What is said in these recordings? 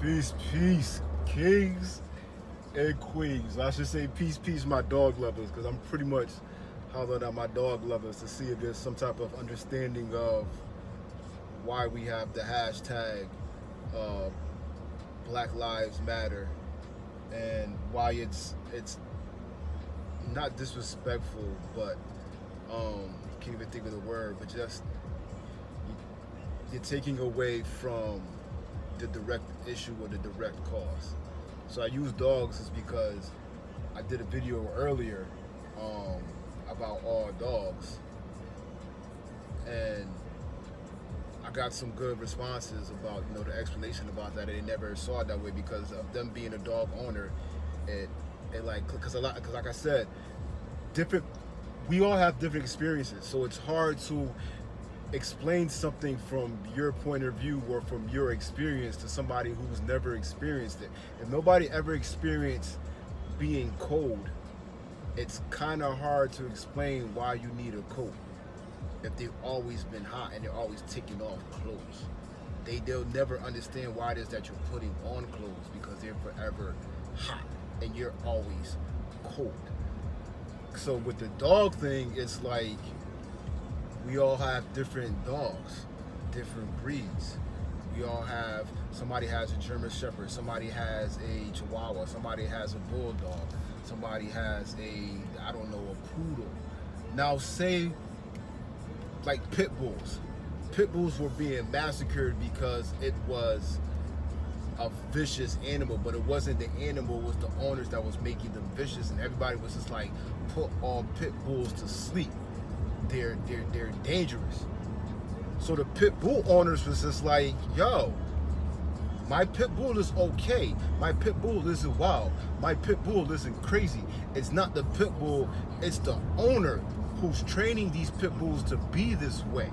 Peace, kings and queens. I should say peace, my dog lovers, because I'm pretty much hollering at my dog lovers to see if there's some type of understanding of why we have the hashtag uh, Black Lives Matter and why it's not disrespectful, but can't even think of the word, but just you're taking away from the direct issue or the direct cause. So I use dogs is because I did a video earlier about all dogs, and I got some good responses about the explanation about that. They never saw it that way because of them being a dog owner. It like because like I said, different. We all have different experiences, so it's hard to explain something from your point of view or from your experience to somebody who's never experienced it. If nobody ever experienced being cold, it's kind of hard to explain why you need a coat if they've always been hot and they're always taking off clothes. They'll never understand why it is that you're putting on clothes because they're forever hot and you're always cold. So with the dog thing, it's like we all have different dogs, different breeds. We all have, somebody has a German Shepherd, somebody has a Chihuahua, somebody has a Bulldog, somebody has a poodle. Now say, like pit bulls. Pit bulls were being massacred because it was a vicious animal, but it wasn't the animal, it was the owners that was making them vicious, and everybody was just like, put all pit bulls to sleep. They're dangerous. So the pit bull owners was just like, yo, my pit bull is okay. My pit bull isn't wild. My pit bull isn't crazy. It's not the pit bull, it's the owner who's training these pit bulls to be this way.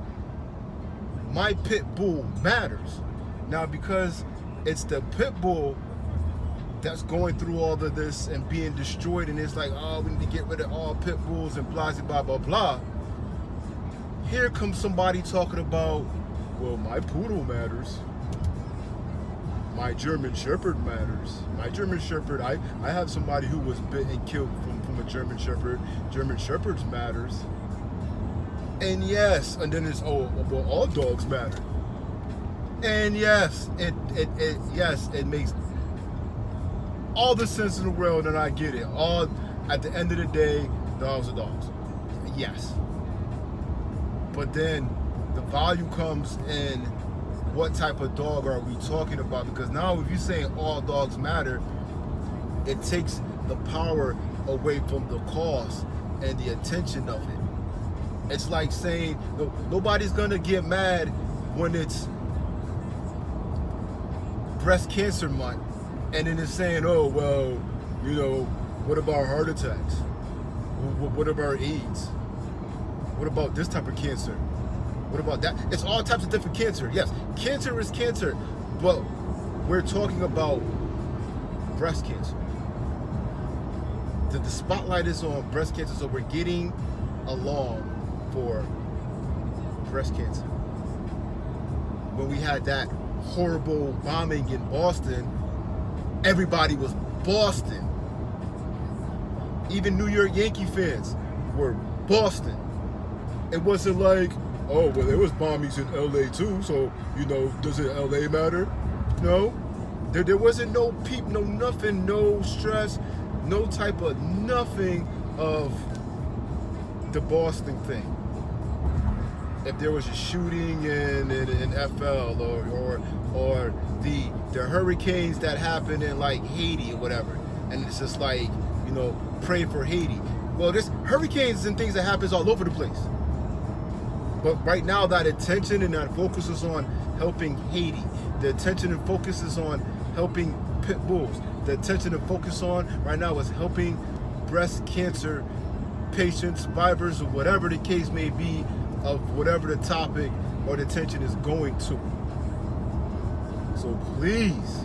My pit bull matters. Now because it's the pit bull that's going through all of this and being destroyed, and it's like, oh, we need to get rid of all pit bulls and blah, blah, blah, blah. Here comes somebody talking about, well, my poodle matters. My German Shepherd matters. My German Shepherd, I have somebody who was bit and killed from a German Shepherd. German Shepherds matters. And yes, and then it's, oh, well, all dogs matter. And yes, it makes all the sense in the world, and I get it. All at the end of the day, dogs are dogs. Yes. But then the value comes in what type of dog are we talking about? Because now if you're saying all dogs matter, it takes the power away from the cause and the attention of it. It's like saying nobody's gonna get mad when it's breast cancer month, and then it's saying, oh, well, what about heart attacks? What about AIDS? What about this type of cancer? What about that? It's all types of different cancer. Yes, cancer is cancer, but we're talking about breast cancer. The spotlight is on breast cancer, so we're getting along for breast cancer. When we had that horrible bombing in Boston, everybody was Boston. Even New York Yankee fans were Boston. It wasn't like, oh, well, there was bombings in LA too, so, does it LA matter? No. There wasn't no peep, no nothing, no stress, no type of nothing of the Boston thing. If there was a shooting in FL or the hurricanes that happened in like Haiti or whatever, and it's just like, pray for Haiti. Well, there's hurricanes and things that happens all over the place. But right now, that attention and that focus is on helping Haiti. The attention and focus is on helping pit bulls. The attention and focus on right now is helping breast cancer patients, survivors, or whatever the case may be of whatever the topic or the attention is going to. So please,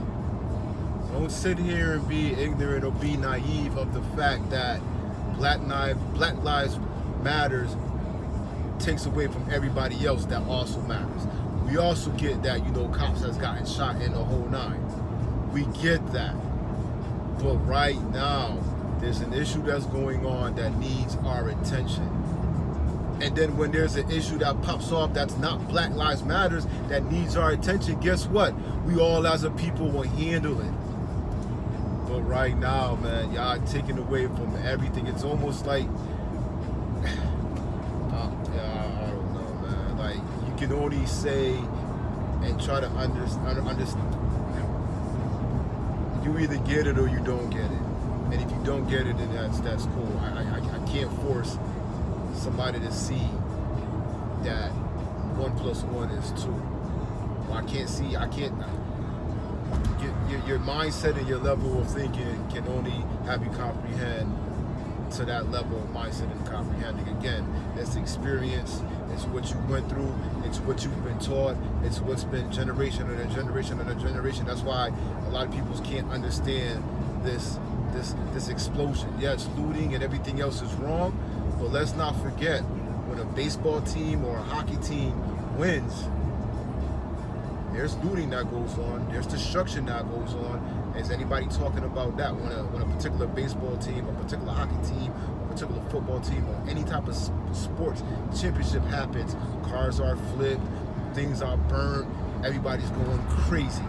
don't sit here and be ignorant or be naive of the fact that Black Lives Matters takes away from everybody else that also matters. We also get that, cops has gotten shot in the whole nine. We get that. But right now, there's an issue that's going on that needs our attention. And then when there's an issue that pops off that's not Black Lives Matters that needs our attention, guess what? We all as a people will handle it. But right now, man, y'all taking away from everything. It's almost like, I don't know, man. Like, you can only say and try to understand. You either get it or you don't get it. And if you don't get it, then that's cool. I can't force somebody to see that 1 + 1 is 2. Well, I can't. Your mindset and your level of thinking can only have you comprehend to that level of mindset and comprehending. Again, it's experience, it's what you went through, it's what you've been taught, it's what's been generation and a generation and a generation. That's why a lot of people can't understand this explosion. Yes, looting and everything else is wrong, but let's not forget, when a baseball team or a hockey team wins, there's looting that goes on, there's destruction that goes on. Is anybody talking about that? When a particular baseball team, a particular hockey team, a particular football team, or any type of sports championship happens, cars are flipped, things are burnt, everybody's going crazy.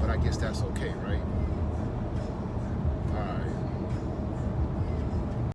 But I guess that's okay, right?